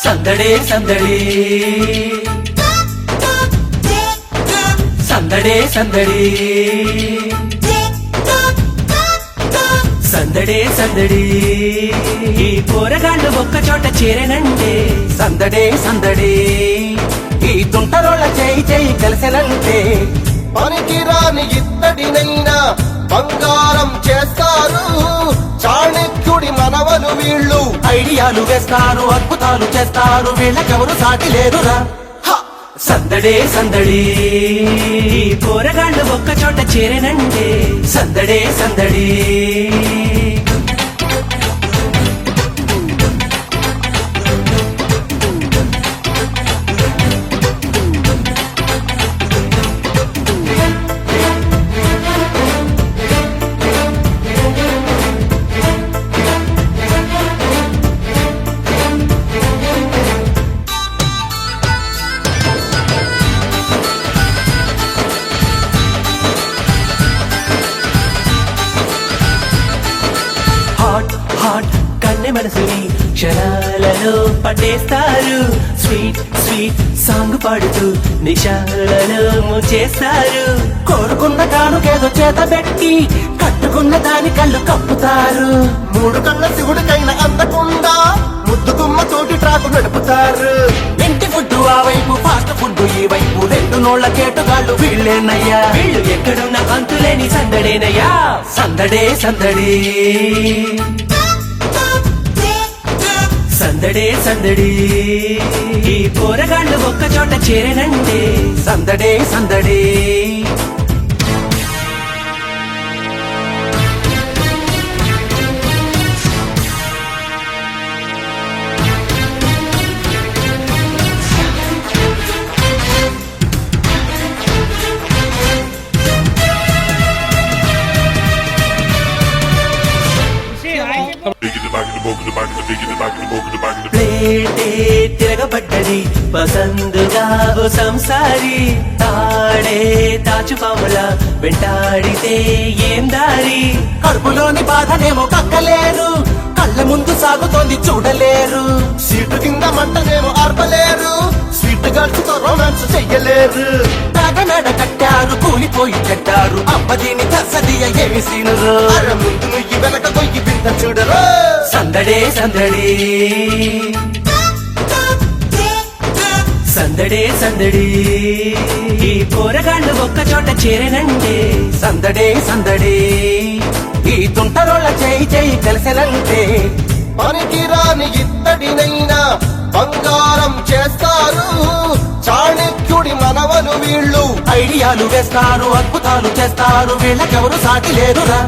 సందడే సందడి సందడే సందడి సందడే సందడి ఈ పోరగాళ్ళు ఒక్క చోట చేరనంటే సందడే సందడి ఈ తుంటరోళ్ళ చేయి చేయి కలిసెనంటే పనికిరాని ఇత్తడినైనా బంగారం చేస్తారు చాణక్యుడి మనవలు వీళ్ళు. ఐడియాలు వేస్తారు, అద్భుతాలు చేస్తారు, వీళ్ళకెవరు సాటి లేరురా. సందడే సందడి పోరగాళ్ళు ఒక్క చోట చేరనంటే సందడే సందడి. హాట్ హాట్ కన్నె మనసుని క్షణాలలో పట్టేస్తారు. స్వీట్ స్వీట్ సాంగ్ పాడుతూ నిశాలలో ముంచేస్తారు. కోరుకున్న కానుకేదో చేత పెట్టి కట్టుకున్న దాని కళ్ళు కప్పుతారు. మూడు కళ్ళ శివుడికైనా అందకుండా ముద్దు గుమ్మ తోటి ట్రాకు నడుపుతారు. ఇంటి ఫుడ్ ఆ వైపు, ఫాస్ట్ ఫుడ్ ఈ వైపు, రెండు నోళ్ల కేటుగాళ్ళు వీళ్ళేనయ్యా. వీళ్ళు ఎక్కడున్న అంతులేని సందడేనయ్యా. సందడే సందడి సందడే సందడి ఈ పోరగాళ్ళు ఒక్క చోట చేరనంటే సందడే సందడి. ప్లేటే తిరగబడ్డది పసందుగా ఓ సంసారి. తాడే తాచుపాముల వెంటాడితే ఏం దారి. కడుపులోని బాధనేమో కక్కలేరు, కళ్ళ ముందు సాగుతోంది చూడలేరు. సీటు కింద మంటనేమో ఆర్పలేరు, స్వీట్ గర్ల్స్ తో రొమాన్స్ చెయ్యలేరు. తాగనడ కట్టారు, కూలిపోయి కట్టారు, అబ్బదీని తసదియ ఏమి సీనురు. అర ముందు నుయ్యి వెనక కొయ్యి బిడ్డ చూడరు. సందడే సందడి సందడే సందడి ఈ పోరగాళ్ళు ఒక్క చోట చేరనంటే సందడే సందడి. ఈ తుంటరోళ్ళ చేయి చేయి కలిసెనంటే పనికిరాని ఇత్తడినైనా బంగారం చేస్తారు చాణక్యుడి మనవలు వీళ్ళు. ఐడియాలు వేస్తారు, అద్భుతాలు చేస్తారు, వీళ్ళకెవరు సాటి లేరురా.